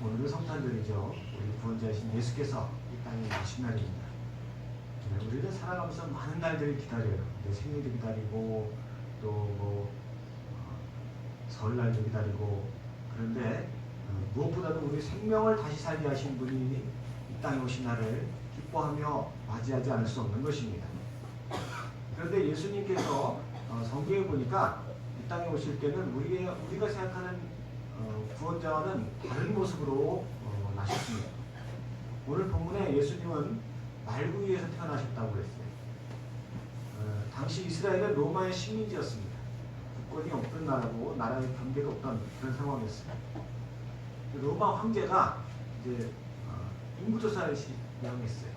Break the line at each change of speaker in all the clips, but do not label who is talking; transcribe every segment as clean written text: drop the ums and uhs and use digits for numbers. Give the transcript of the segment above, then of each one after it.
오늘은 성탄절이죠. 우리 구원자이신 예수께서 이 땅에 나신 날입니다. 우리는 살아가면서 많은 날들을 기다려요. 생일도 기다리고 또 설날도 기다리고. 그런데 무엇보다도 우리 생명을 다시 살게 하신 분이 이 땅에 오신 날을 기뻐하며 맞이하지 않을 수 없는 것입니다. 그런데 예수님께서 성경에 보니까 이 땅에 오실 때는 우리가 생각하는 구원자와는 다른 모습으로 나셨습니다. 오늘 본문에 예수님은 말구 위에서 태어나셨다고 했어요. 당시 이스라엘은 로마의 식민지였습니다. 국권이 없던 나라고 나라의 경계가 없던 그런 상황이었습니다. 로마 황제가 이제 인구조사를 명했어요.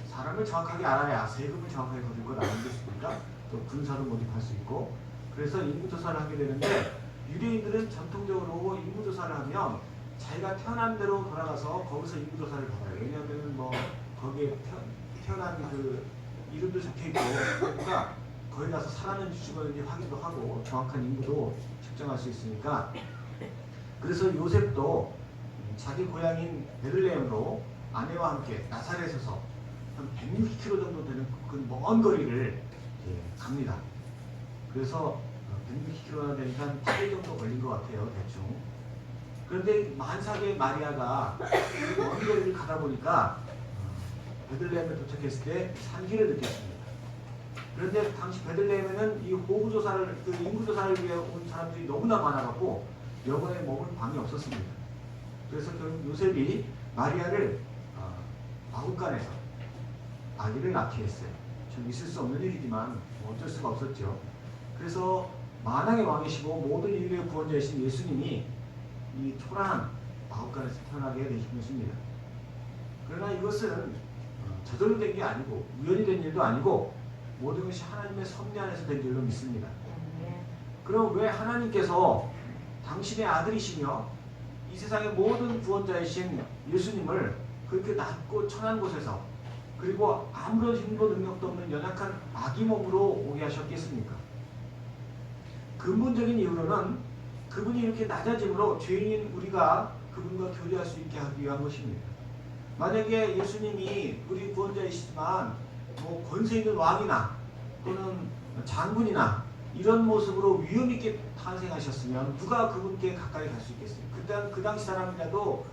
사람을 정확하게 알아야 세금을 정확하게 거둘 것 아니겠습니까? 또 군사도 모집할 수 있고. 그래서 인구조사를 하게 되는데, 유대인들은 전통적으로 인구조사를 하면 자기가 태어난 대로 돌아가서 거기서 인구조사를 받아요. 왜냐하면 거기에 태어난 그 이름도 적혀있고, 그러니까 거기 가서 살았는지 죽었는지 확인도 하고 정확한 인구도 측정할 수 있으니까. 그래서 요셉도 자기 고향인 베들레헴으로 아내와 함께 나사렛에서 한 160km 정도 되는 그 먼 거리를 갑니다. 그래서 160km나 되니까 한 8일 정도 걸린 것 같아요, 대충. 그런데 만삭의 마리아가 먼 거리를 가다 보니까 베들레헴에 도착했을 때 산기를 느꼈습니다. 그런데 당시 베들레헴에는 이 호구조사를, 인구조사를 위해 온 사람들이 너무나 많아갖고 여관에 머물 방이 없었습니다. 그래서 결국 요셉이 마리아를 마구간에서 아기를 낳게 했어요. 좀 있을 수 없는 일이지만 어쩔 수가 없었죠. 그래서 만왕의 왕이시고 모든 인류의 구원자이신 예수님이 이 초라한 마구간에서 태어나게 되신 것입니다. 그러나 이것은 저절로 된 게 아니고 우연히 된 일도 아니고 모든 것이 하나님의 섭리 안에서 된 일로 믿습니다. 그럼 왜 하나님께서 당신의 아들이시며 이 세상의 모든 구원자이신 예수님을 그렇게 낮고 천한 곳에서, 그리고 아무런 힘도 능력도 없는 연약한 아기 몸으로 오게 하셨겠습니까? 근본적인 이유로는 그분이 이렇게 낮아짐으로 죄인인 우리가 그분과 교제할 수 있게 하기 위한 것입니다. 만약에 예수님이 우리 구원자이시지만 권세 있는 왕이나 또는 장군이나 이런 모습으로 위험 있게 탄생하셨으면 누가 그분께 가까이 갈 수 있겠어요? 그 당시 사람이라도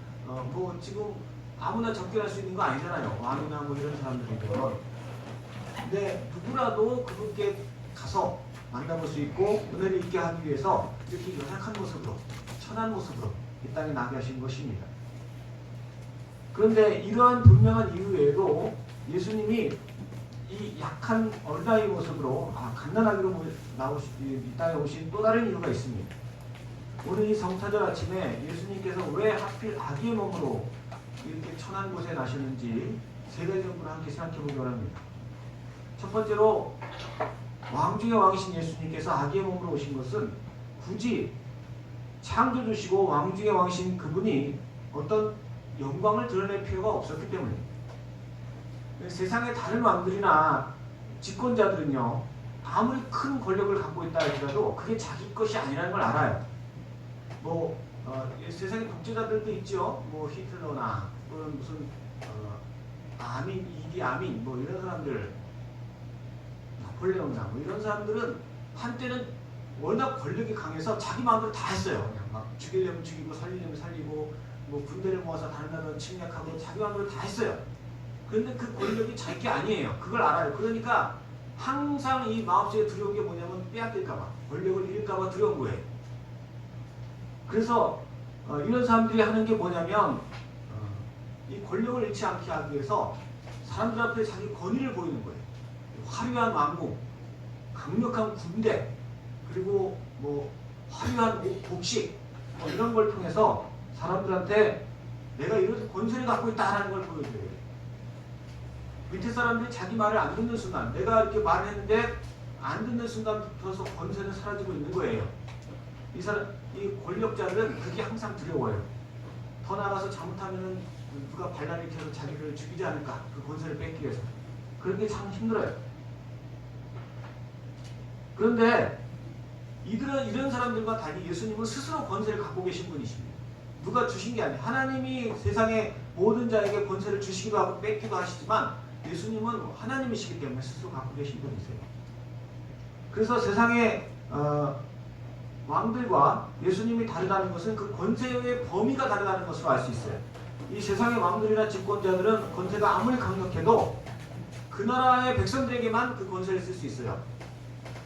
지금 아무나 접견할 수 있는 거 아니잖아요. 왕이나 이런 사람들이면. 근데 누구라도 그분께 가서 만나볼 수 있고 은혜를 있게 하기 위해서 이렇게 연약한 모습으로, 천한 모습으로 이 땅에 나게 하신 것입니다. 그런데 이러한 분명한 이유 외에도 예수님이 이 약한 어린아이 모습으로 갓난아기로 이 땅에 오신 또 다른 이유가 있습니다. 오늘 이 성탄절 아침에 예수님께서 왜 하필 아기의 몸으로 이렇게 천한 곳에 나셨는지 세 가지 정도를 함께 생각해 보기 바랍니다. 첫 번째로, 왕 중의 왕이신 예수님께서 아기의 몸으로 오신 것은 굳이 창조주시고 왕 중의 왕이신 그분이 어떤 영광을 드러낼 필요가 없었기 때문입니다. 세상의 다른 왕들이나 집권자들은요, 아무리 큰 권력을 갖고 있다 할지라도 그게 자기 것이 아니라는 걸 알아요. 세상의 독재자들도 있죠. 히틀러나 또는 무슨 이디 아민 이런 사람들, 나폴레옹이나 이런 사람들은 한때는 워낙 권력이 강해서 자기 마음대로 다 했어요. 그냥 막 죽이려면 죽이고 살리려면 살리고 군대를 모아서 다른 나라를 침략하고 자기 마음대로 다 했어요. 그런데 그 권력이 자기 게 아니에요. 그걸 알아요. 그러니까 항상 이 마음속에 두려운 게 뭐냐면 빼앗길까봐, 권력을 잃을까봐 두려운 거예요. 그래서 이런 사람들이 하는 게 뭐냐면 이 권력을 잃지 않게 하기 위해서 사람들 앞에 자기 권위를 보이는 거예요. 화려한 왕궁, 강력한 군대, 그리고 화려한 복식 이런 걸 통해서 사람들한테 내가 이런 권세를 갖고 있다라는 걸 보여줘요. 밑에 사람들이 자기 말을 안 듣는 순간, 내가 이렇게 말을 했는데 안 듣는 순간부터 권세는 사라지고 있는 거예요. 이 권력자들은 그게 항상 두려워요. 더 나아가서 잘못하면 누가 반란을 일으켜서 자기를 죽이지 않을까, 그 권세를 뺏기 위해서. 그런 게 참 힘들어요. 그런데 이런 사람들과 달리 예수님은 스스로 권세를 갖고 계신 분이십니다. 누가 주신 게 아니에요. 하나님이 세상의 모든 자에게 권세를 주시기도 하고 뺏기도 하시지만 예수님은 하나님이시기 때문에 스스로 갖고 계신 분이세요. 그래서 세상의 왕들과 예수님이 다르다는 것은 그 권세의 범위가 다르다는 것으로 알 수 있어요. 이 세상의 왕들이나 집권자들은 권세가 아무리 강력해도 그 나라의 백성들에게만 그 권세를 쓸 수 있어요.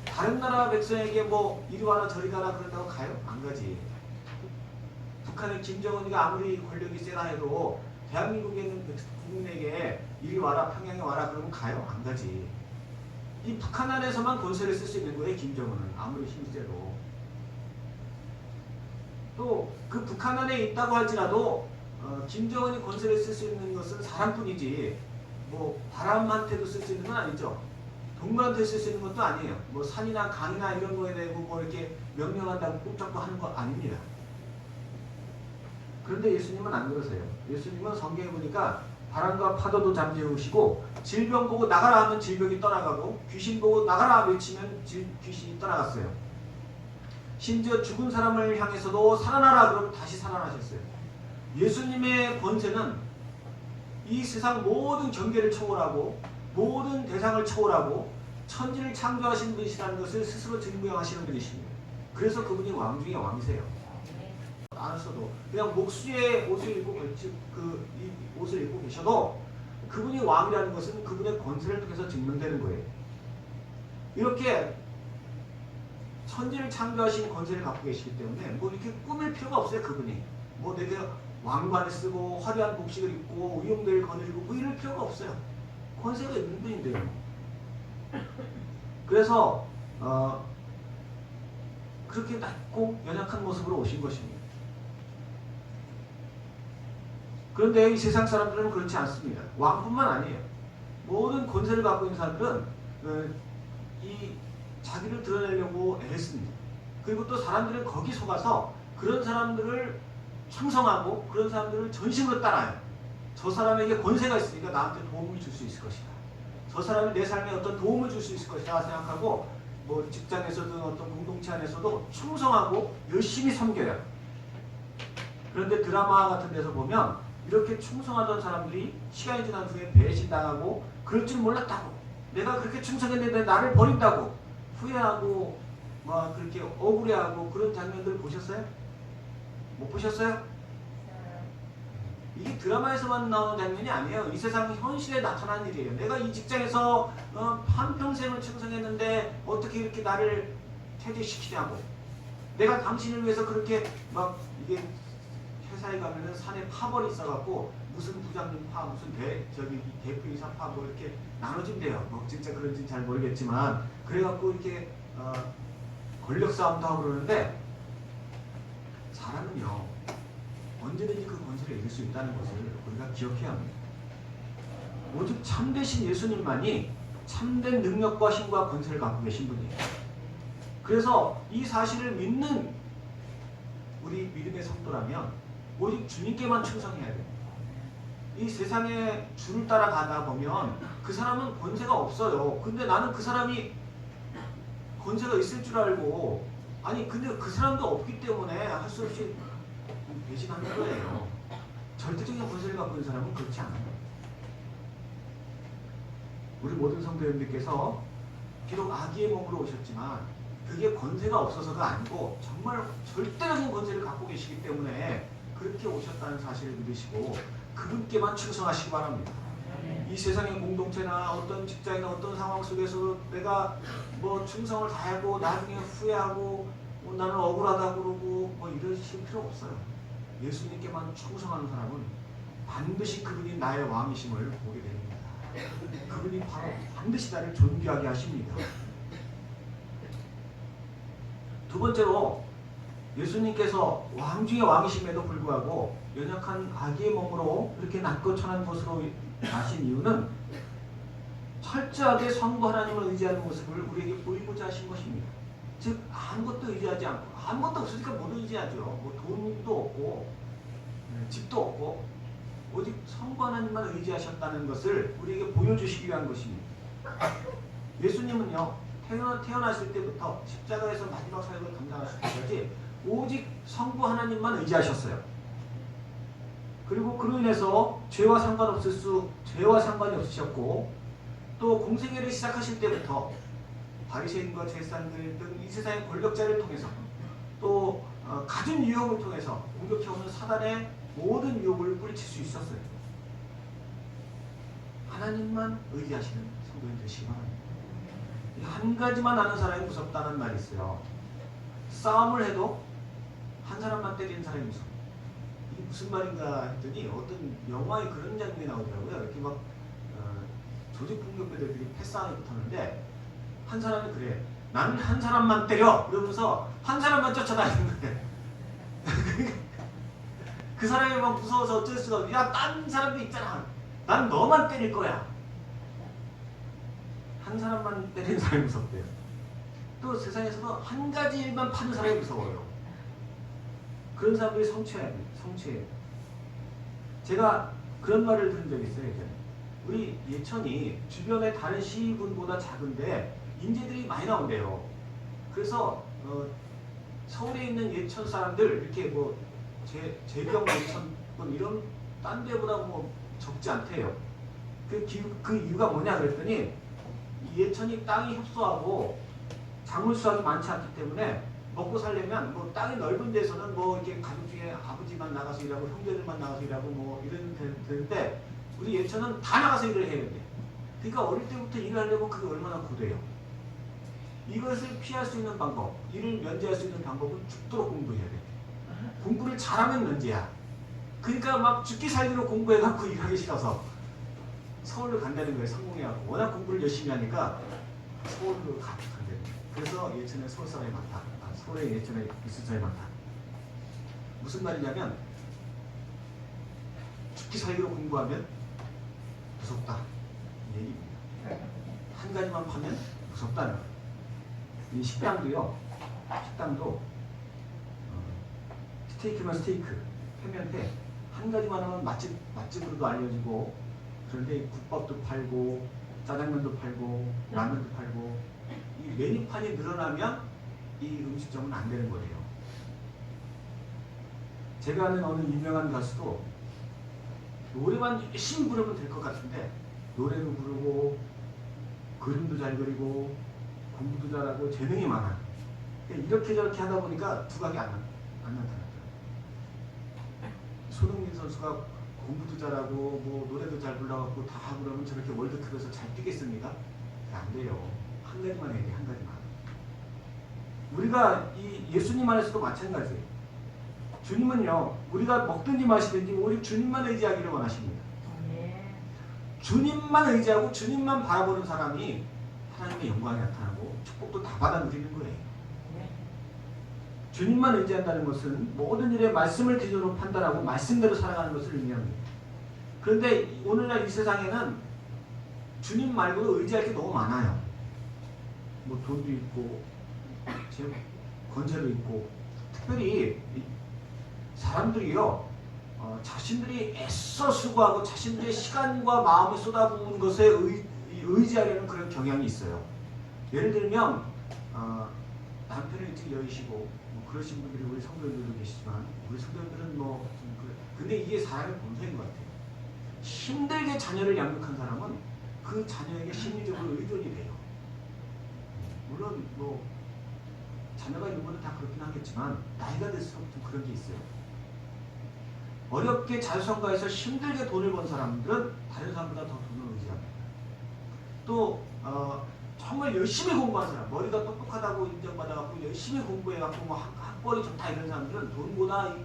다른 나라 백성에게 뭐 이리 와라 저리 가라 그런다고 가요? 안 가지. 북한의 김정은이가 아무리 권력이 세다 해도 대한민국에 있는 국민에게 이리 와라 평양에 와라 그러면 가요? 안 가지. 이 북한 안에서만 권세를 쓸 수 있는 거예요. 김정은은 아무리 힘이 세도. 또 그 북한 안에 있다고 할지라도 김정은이 권세를 쓸 수 있는 것은 사람뿐이지 뭐 바람한테도 쓸 수 있는 건 아니죠. 동물한테 쓸 수 있는 것도 아니에요. 뭐 산이나 강이나 이런 거에 대고 뭐 이렇게 명령한다고 꼼짝도 하는 거 아닙니다. 그런데 예수님은 안 그러세요. 예수님은 성경에 보니까 바람과 파도도 잠재우시고 질병 보고 나가라 하면 질병이 떠나가고 귀신 보고 나가라 외치면 귀신이 떠나갔어요. 심지어 죽은 사람을 향해서도 살아나라 그러면 다시 살아나셨어요. 예수님의 권세는 이 세상 모든 경계를 초월하고 모든 대상을 초월하고 천지를 창조하신 분이시라는 것을 스스로 증명하시는 분이십니다. 그래서 그분이 왕 중에 왕이세요. 안 써도 그냥 목수의 옷을 입고 이 옷을 입고 계셔도 그분이 왕이라는 것은 그분의 권세를 통해서 증명되는 거예요. 이렇게 천지를 창조하신 권세를 갖고 계시기 때문에 뭐 이렇게 꾸밀 필요가 없어요. 그분이 뭐 내가 왕관을 쓰고 화려한 복식을 입고 의용대를 거느리고 뭐 이럴 필요가 없어요. 권세가 있는 분인데요. 그래서 그렇게 낮고 연약한 모습으로 오신 것입니다. 그런데 이 세상 사람들은 그렇지 않습니다. 왕뿐만 아니에요. 모든 권세를 갖고 있는 사람들은 이 자기를 드러내려고 애씁니다. 그리고 또 사람들은 거기 속아서 그런 사람들을 충성하고 그런 사람들을 전심으로 따라요. 저 사람에게 권세가 있으니까 나한테 도움을 줄 수 있을 것이다. 저 사람이 내 삶에 어떤 도움을 줄 수 있을 것이다 생각하고 뭐 직장에서든 어떤 공동체 안에서도 충성하고 열심히 섬겨요. 그런데 드라마 같은 데서 보면 이렇게 충성하던 사람들이 시간이 지난 후에 배신당하고 그럴 줄 몰랐다고 내가 그렇게 충성했는데 나를 버린다고 후회하고 막 그렇게 억울해하고 그런 장면들 보셨어요? 못 보셨어요? 이게 드라마에서만 나오는 장면이 아니에요. 이 세상 현실에 나타난 일이에요. 내가 이 직장에서 한평생을 충성했는데 어떻게 이렇게 나를 퇴직시키냐고. 내가 당신을 위해서 그렇게 막 이게 회사에 가면은 산에 파벌이 있어갖고 무슨 부장님 파, 무슨 대표이사 파 뭐 이렇게 나눠진대요. 뭐 진짜 그런지는 잘 모르겠지만 그래갖고 이렇게 권력 싸움도 하고 그러는데 사람은요 언제든지 그 권세를 이길 수 있다는 것을 우리가 기억해야 합니다. 오직 참되신 예수님만이 참된 능력과 힘과 권세를 갖고 계신 분이에요. 그래서 이 사실을 믿는 우리 믿음의 성도라면 오직 주님께만 충성해야 됩니다. 이 세상에 주를 따라가다 보면 그 사람은 권세가 없어요. 근데 나는 그 사람이 권세가 있을 줄 알고 아니 근데 그 사람도 없기 때문에 할 수 없이 배신하는 거예요. 절대적인 권세를 갖고 있는 사람은 그렇지 않아요. 우리 모든 성도님들께서 비록 아기의 몸으로 오셨지만 그게 권세가 없어서가 아니고 정말 절대적인 권세를 갖고 계시기 때문에 그렇게 오셨다는 사실을 믿으시고 그분께만 충성하시기 바랍니다. 이 세상의 공동체나 어떤 직장이나 어떤 상황 속에서 내가 뭐 충성을 다하고 나중에 후회하고 뭐 나는 억울하다고 그러고 뭐 이러실 필요 없어요. 예수님께만 충성하는 사람은 반드시 그분이 나의 왕이심을 보게 됩니다. 그분이 바로 반드시 나를 존귀하게 하십니다. 두 번째로 예수님께서 왕 중의 왕이심에도 불구하고 연약한 아기의 몸으로 이렇게 낮고 천한 곳으로 가신 이유는 철저하게 성부 하나님을 의지하는 모습을 우리에게 보이고자 하신 것입니다. 즉 아무것도 의지하지 않고 아무것도 없으니까 못 의지하죠. 뭐 돈도 없고 집도 없고 오직 성부 하나님만 의지하셨다는 것을 우리에게 보여주시기 위한 것입니다. 예수님은요 태어나실 때부터 십자가에서 마지막 사역을 감당하실 때까지 오직 성부 하나님만 의지하셨어요. 그리고 그로 인해서 죄와 상관이 없으셨고 또 공생애를 시작하실 때부터 바리새인과 제사장들 등 이 세상의 권력자를 통해서 또 갖은 유혹을 통해서 공격해오는 사단의 모든 유혹을 뿌리칠 수 있었어요. 하나님만 의지하시는 성도인 되시기 바랍니다. 한 가지만 아는 사람이 무섭다는 말이 있어요. 싸움을 해도 한 사람만 때리는 사람이 무서워. 이게 무슨 말인가 했더니 어떤 영화에 그런 장면이 나오더라고요. 이렇게 막 조직 폭력배들끼리 패싸움이 붙었는데 한 사람이 그래. 나는 한 사람만 때려. 그러면서 한 사람만 쫓아다니는 거예요. 그 사람이 막 무서워서 어쩔 수가 없어. 야, 딴 사람도 있잖아. 난 너만 때릴 거야. 한 사람만 때리는 사람이 무섭대요. 또 세상에서도 한 가지 일만 파는 사람이 무서워요. 그런 사람들이 성취해야 돼요. 성취해요. 제가 그런 말을 들은 적이 있어요. 예전에. 우리 예천이 주변의 다른 시군보다 작은데 인재들이 많이 나온대요. 그래서 서울에 있는 예천 사람들 이렇게 뭐 재경 예천군 이런 딴 데보다 뭐 적지 않대요. 그 이유가 뭐냐 그랬더니 예천이 땅이 협소하고 작물수확이 많지 않기 때문에 먹고 살려면 뭐 땅이 넓은 데서는 뭐 이렇게 가족 중에 아버지만 나가서 일하고 형제들만 나가서 일하고 뭐 이런 되는데 우리 예천은 다 나가서 일을 해야 돼. 그러니까 어릴 때부터 일을 하려면 그게 얼마나 고돼요. 이것을 피할 수 있는 방법, 이를 면제할 수 있는 방법은 죽도록 공부해야 돼. 공부를 잘하면 면제야. 그러니까 막 죽기 살기로 공부해갖고 일하기 싫어서 서울로 간다는 거예요. 성공해갖고. 워낙 공부를 열심히 하니까 서울로 간대. 그래서 예천에 서울 사람이 많다. 서울에 예천에 있을 사람이 많다. 무슨 말이냐면 죽기 살기로 공부하면 무섭다. 이 얘기입니다. 한 가지만 파면 무섭다는 거예요. 이 식당도요. 식당도 스테이크면 스테이크, 회면 회. 한 가지만 하면 맛집으로도 알려지고 그런데 국밥도 팔고 짜장면도 팔고 라면도 팔고 이 메뉴판이 늘어나면 이 음식점은 안 되는 거예요. 제가 아는 어느 유명한 가수도 노래만 열심히 부르면 될 것 같은데 노래도 부르고 그림도 잘 그리고 공부도 잘하고 재능이 많아. 이렇게 저렇게 하다 보니까 두각이 안 나타나더라고요. 손흥민 선수가 공부도 잘하고 뭐 노래도 잘 불러갖고 다 하고 그러면 저렇게 월드컵에서 잘 뛰겠습니까? 안 돼요. 한 가지만 해야 돼. 한 가지만. 우리가 이 예수님 안에서도 마찬가지예요. 주님은요. 우리가 먹든지 마시든지 우리 주님만 의지하기를 원하십니다. 주님만 의지하고 주님만 바라보는 사람이 하나님의 영광이 나타나고 축복도 다 받아 누리는 거예요. 주님만 의지한다는 것은 모든 일에 말씀을 기준으로 판단하고 말씀대로 살아가는 것을 의미합니다. 그런데 오늘날 이 세상에는 주님 말고도 의지할 게 너무 많아요. 뭐 돈도 있고 권세도 있고 특별히 사람들이요 자신들이 애써 수고하고 자신들의 시간과 마음을 쏟아부은 것에 의지하려는 그런 경향이 있어요. 예를 들면 남편을 일찍 여의시고 뭐 그러신 분들이 우리 성도님들도 계시지만 우리 성도님들은 뭐 근데 이게 사람의 본성인 것 같아요. 힘들게 자녀를 양육한 사람은 그 자녀에게 심리적으로 의존이 돼요. 물론 뭐 자녀가 있는 분은 다 그렇긴 하겠지만 나이가 들수록 좀 그런 게 있어요. 어렵게 자수성가해서 힘들게 돈을 번 사람들은 다른 사람보다 더 돈을 의지합니다. 또 정말 열심히 공부한 사람, 머리가 똑똑하다고 인정받아갖고 열심히 공부해갖고 뭐 학벌이 좋다 이런 사람들은 돈보다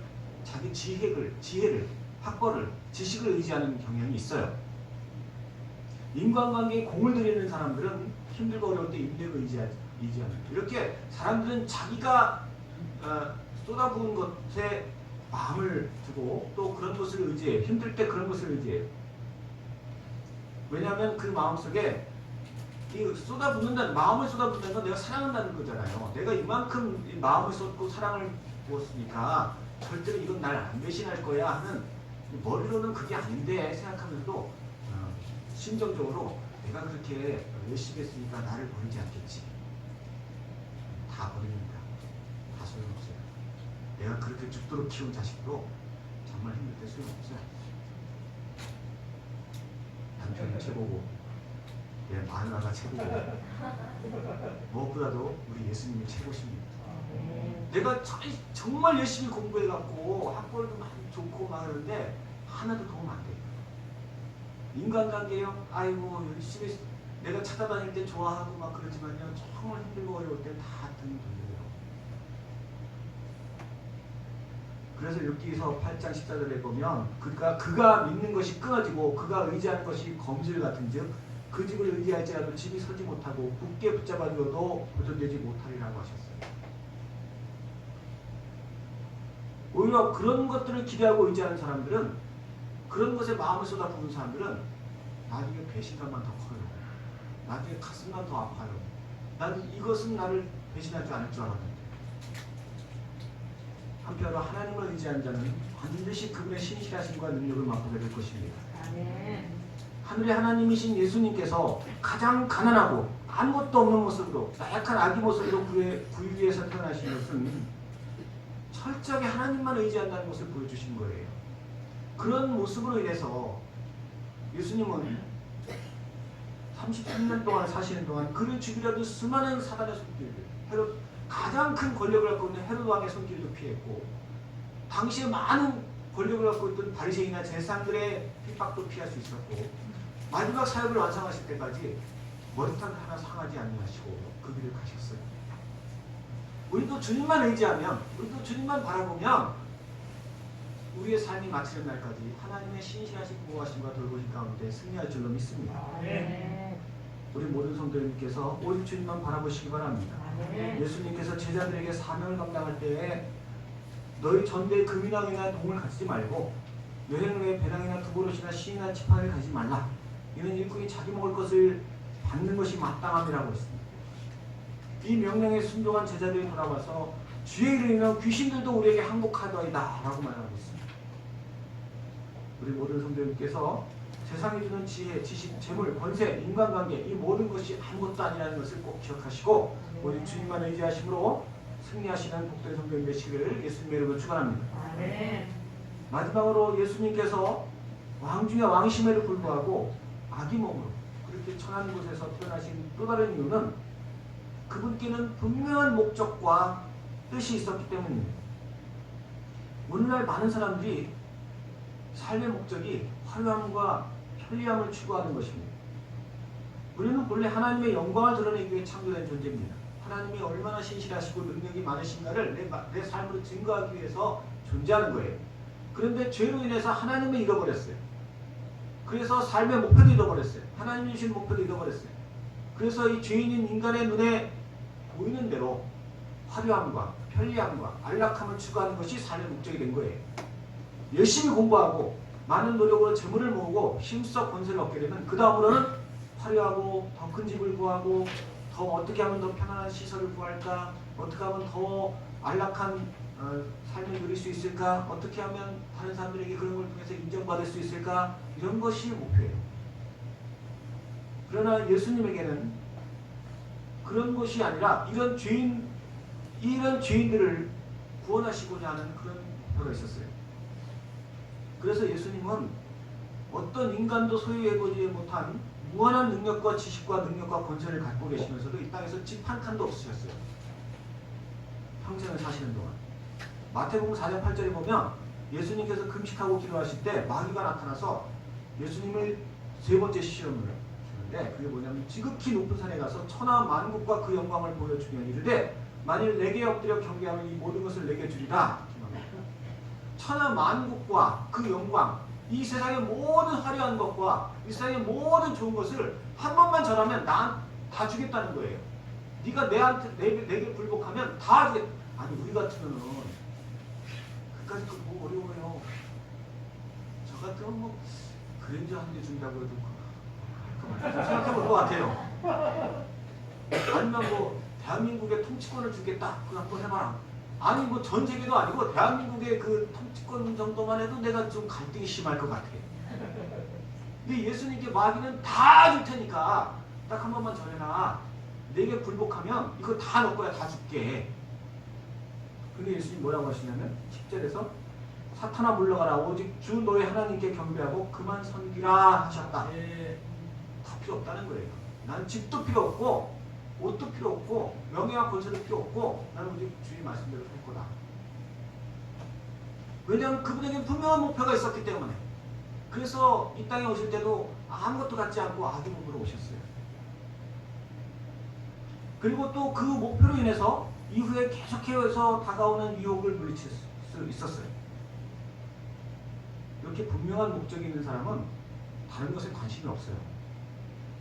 자기 지혜를, 학벌을, 지식을 의지하는 경향이 있어요. 인간관계에 공을 들이는 사람들은 힘들고 어려울 때 인맥을 의지하는. 이렇게 사람들은 자기가 쏟아부은 것에 마음을 두고 또 그런 것을 의지해요. 힘들 때 그런 것을 의지해요. 왜냐하면 그 마음속에 마음을 쏟아붓는다는 건 내가 사랑한다는 거잖아요. 내가 이만큼 마음을 쏟고 사랑을 부었으니까 절대로 이건 날 안 배신할 거야 하는 머리로는 그게 아닌데 생각하면서도 심정적으로 내가 그렇게 열심히 했으니까 나를 버리지 않겠지. 다 버립니다. 다 소용없어요. 내가 그렇게 죽도록 키운 자식도 정말 정말 힘들 때 소용없어요. 남편이 최고고 내 마누라가 최고고 무엇보다도 우리 예수님이 최고십니다. 내가 정말 열심히 공부해갖고 학벌도 많이 좋고 막 그러는데 하나도 도움 안 돼요. 인간관계요? 아이고 열심히 내가 찾아다닐 때 좋아하고 막 그러지만요 정말 힘들고 어려울 때 다 등이 돌려요. 그래서 욥기서 8장 14절에 보면 그가 믿는 것이 끊어지고 그가 의지하는 것이 검술 같은즉 그 집을 의지할지라도 집이 서지 못하고 굳게 붙잡아 두어도 보존되지 못하리라고 하셨어요. 오히려 그런 것들을 기대하고 의지하는 사람들은, 그런 것에 마음을 쏟아부은 사람들은 나중에 배신감만 더 커요. 나중에 가슴만 더 아파요. 나는 이것은 나를 배신하지 않을 줄 알았는데. 한편으로 하나님을 의지한 자는 반드시 그분의 신실하심과 능력을 맛보게 될 것입니다. 하늘의 하나님이신 예수님께서 가장 가난하고 아무것도 없는 모습으로, 나약한 아기 모습으로 구유 위에서 태어나신 것은 철저하게 하나님만 의지한다는 것을 보여주신 거예요. 그런 모습으로 인해서 예수님은 33년 동안 사시는 동안 그를 죽이려던 수많은 사단의 손길들, 가장 큰 권력을 갖고 있는 헤롯 왕의 손길도 피했고, 당시에 많은 권력을 갖고 있던 바리새인이나 제사장들의 핍박도 피할 수 있었고, 마지막 사역을 완성하실 때까지 머리털 하나 상하지 아니하시고 그 길을 가셨어요. 우리도 주님만 의지하면, 우리도 주님만 바라보면 우리의 삶이 마치는 날까지 하나님의 신실하신 보호하심과 돌보심 가운데 승리할 줄로 믿습니다. 우리 모든 성도님께서 오직 주님만 바라보시기 바랍니다. 예수님께서 제자들에게 사명을 감당할 때에 너희 전대에 금이나 은이나 동을 가지지 말고 여행 후에 배낭이나 두보롯이나 시이나 지팡이를 가지지 말라. 이는 일꾼이 자기 먹을 것을 받는 것이 마땅함이라고 했습니다. 이 명령에 순종한 제자들이 돌아와서 주의 이름으로 인하여 귀신들도 우리에게 항복하더이다 라고 말하고 있습니다. 우리 모든 성도님께서 세상이 주는 지혜, 지식, 재물, 권세, 인간관계 이 모든 것이 아무것도 아니라는 것을 꼭 기억하시고 오직 주님만 의지하심으로 승리하시는 복된 성도님 되시기를 예수님의 이름으로 축원합니다. 마지막으로 예수님께서 왕 중에 왕이심에도 불구하고 아기 몸으로 그렇게 천한 곳에서 태어나신 또 다른 이유는 그분께는 분명한 목적과 뜻이 있었기 때문입니다. 오늘날 많은 사람들이 삶의 목적이 화려함과 편리함을 추구하는 것입니다. 우리는 본래 하나님의 영광을 드러내기 위해 창조된 존재입니다. 하나님이 얼마나 신실하시고 능력이 많으신가를 내 삶으로 증거하기 위해서 존재하는 거예요. 그런데 죄로 인해서 하나님을 잃어버렸어요. 그래서 삶의 목표도 잃어버렸어요. 하나님이 주신 목표도 잃어버렸어요. 그래서 이 죄인인 인간의 눈에 보이는 대로 화려함과 편리함과 안락함을 추구하는 것이 삶의 목적이 된 거예요. 열심히 공부하고 많은 노력으로 재물을 모으고 힘써 권세를 얻게 되면 그 다음으로는 화려하고 더 큰 집을 구하고 더 어떻게 하면 더 편안한 시설을 구할까, 어떻게 하면 더 안락한 삶을 누릴 수 있을까, 어떻게 하면 다른 사람들에게 그런 걸 통해서 인정받을 수 있을까, 이런 것이 목표예요. 그러나 예수님에게는 그런 것이 아니라 이런 죄인들을 구원하시고자 하는 그런 목표가 있었어요. 그래서 예수님은 어떤 인간도 소유해보지 못한 무한한 능력과 지식과 능력과 권세를 갖고 계시면서도 이 땅에서 집 한 칸도 없으셨어요. 평생을 사시는 동안. 마태복음 4장 8절에 보면 예수님께서 금식하고 기도하실 때 마귀가 나타나서 예수님을 세 번째 시험을 주는데 그게 뭐냐면 지극히 높은 산에 가서 천하 만국과 그 영광을 보여주며 이르되 만일 내게 엎드려 경배하면 이 모든 것을 내게 주리라. 천하 만국과 그 영광, 이 세상의 모든 화려한 것과 이 세상의 모든 좋은 것을 한 번만 전하면 난 다 주겠다는 거예요. 네가 내게 불복하면 다 주겠다. 아니 우리 같으면은 그까짓 거 너무 어려워요. 저 같으면 뭐 그랜저 한 개 준다고 해도 생각해볼 것 같아요. 아니면 뭐 대한민국의 통치권을 주겠다. 그거 한번 해봐라. 아니 뭐 전 세계도 아니고 대한민국의 그 통치권 정도만 해도 내가 좀 갈등이 심할 것 같아. 근데 예수님께 마귀는 다 줄 테니까 딱 한 번만 전해라. 내게 불복하면 이거 다 너 거야. 다 줄게. 근데 예수님 뭐라고 하시냐면 10절에서 사탄아 물러가라. 오직 주 너의 하나님께 경배하고 그만 섬기라 하셨다. 다 필요 없다는 거예요. 난 집도 필요 없고 옷도 필요 없고 명예와 권세도 필요 없고 나는 오직 주의 말씀대로 살 거다. 왜냐하면 그분에게 분명한 목표가 있었기 때문에. 그래서 이 땅에 오실 때도 아무것도 갖지 않고 아기 몸으로 오셨어요. 그리고 또 그 목표로 인해서 이후에 계속해서 다가오는 유혹을 물리칠 수 있었어요. 이렇게 분명한 목적이 있는 사람은 다른 것에 관심이 없어요.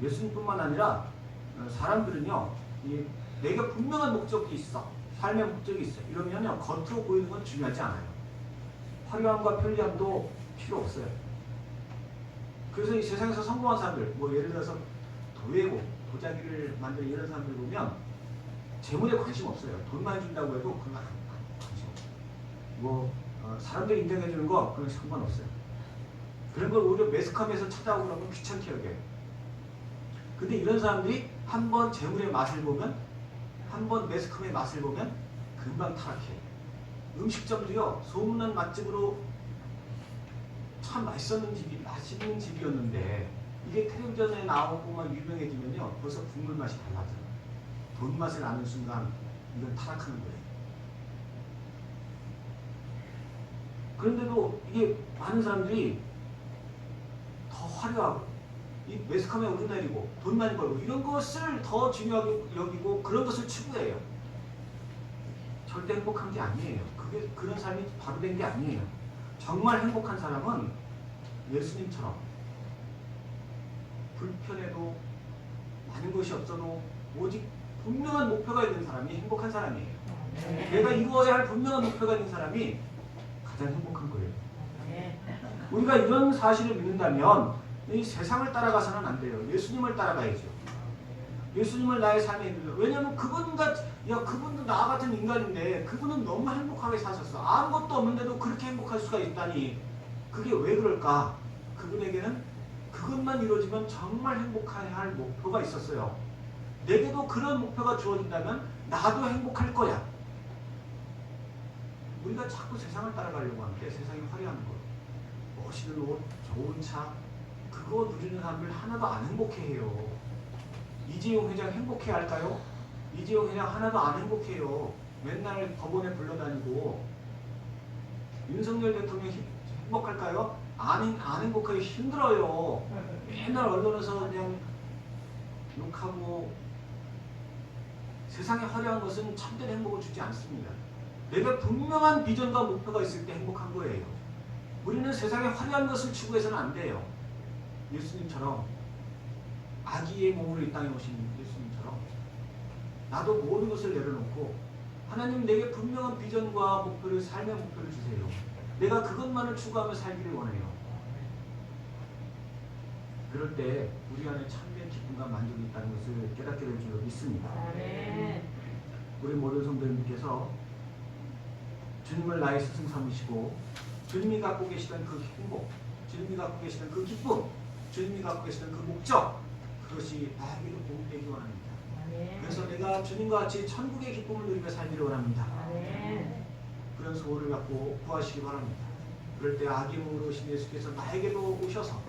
예수님뿐만 아니라 사람들은요, 내가 분명한 목적이 있어, 삶의 목적이 있어. 이러면요, 겉으로 보이는 건 중요하지 않아요. 화려함과 편리함도 필요 없어요. 그래서 이 세상에서 성공한 사람들, 뭐 예를 들어서 도예고, 도자기를 만드는 이런 사람들 보면 재물에 관심 없어요. 돈 많이 준다고 해도 그건 관심 없어요. 뭐 사람들 인정해 주는 거 그건 상관없어요. 그런 걸 오히려 매스컴에서 찾아오고 그러면 귀찮게 여겨요. 근데 이런 사람들이 한번 재물의 맛을 보면, 한번 매스컴의 맛을 보면 금방 타락해요. 음식점도요, 소문난 맛집으로 참 맛있는 집이었는데 이게 텔레비전에 나오고 막 유명해지면요, 벌써 국물 맛이 달라져요. 돈 맛을 아는 순간 이건 타락하는 거예요. 그런데도 이게 많은 사람들이 더 화려하고 이 매스컴에 오르내리고 돈 많이 벌고 이런 것을 더 중요하게 여기고 그런 것을 추구해요. 절대 행복한 게 아니에요. 그런 삶이 바로 된 게 아니에요. 정말 행복한 사람은 예수님처럼 불편해도 많은 것이 없어도 오직 분명한 목표가 있는 사람이 행복한 사람이에요. 내가 이루어야 할 분명한 목표가 있는 사람이 가장 행복한 거예요. 우리가 이런 사실을 믿는다면 이 세상을 따라가서는 안 돼요. 예수님을 따라가야죠. 예수님을 나의 삶에 있는. 왜냐하면 그분도 나 같은 인간인데 그분은 너무 행복하게 사셨어. 아무것도 없는데도 그렇게 행복할 수가 있다니. 그게 왜 그럴까? 그분에게는 그것만 이루어지면 정말 행복해야 할 목표가 있었어요. 내게도 그런 목표가 주어진다면 나도 행복할 거야. 우리가 자꾸 세상을 따라가려고 하는데 세상이 화려한 것, 멋있는 옷, 좋은 차, 그거 누리는 사람들 하나도 안 행복해해요. 이재용 회장 행복해 할까요? 이재용 회장 하나도 안 행복해요. 맨날 법원에 불러다니고. 윤석열 대통령 행복할까요? 안 행복하기 힘들어요. 맨날 언론에서 그냥 욕하고. 세상에 화려한 것은 참된 행복을 주지 않습니다. 내가 분명한 비전과 목표가 있을 때 행복한 거예요. 우리는 세상에 화려한 것을 추구해서는 안 돼요. 예수님처럼, 아기의 몸으로 이 땅에 오신 예수님처럼 나도 모든 것을 내려놓고 하나님 내게 분명한 비전과 목표를, 삶의 목표를 주세요. 내가 그것만을 추구하며 살기를 원해요. 그럴 때 우리 안에 참된 기쁨과 만족이 있다는 것을 깨닫게 될 줄 믿습니다. 우리 모든 성도님께서 주님을 나의 스승 삼으시고 주님이 갖고 계시던 그 행복, 주님이 갖고 계시던 그 기쁨, 주님이 갖고 계시던 그 목적, 그것이 나에게도 공유되기 원합니다. 그래서 내가 주님과 같이 천국의 기쁨을 누리며 살기를 원합니다. 그런 소원을 갖고 구하시기 바랍니다. 그럴 때 아기 몸으로 오신 예수께서 나에게도 오셔서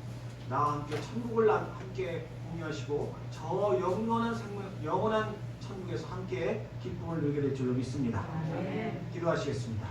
나와 함께 천국을 함께 공유하시고 저 영원한 천국에서 함께 기쁨을 누리게 될 줄로 믿습니다. 기도하시겠습니다.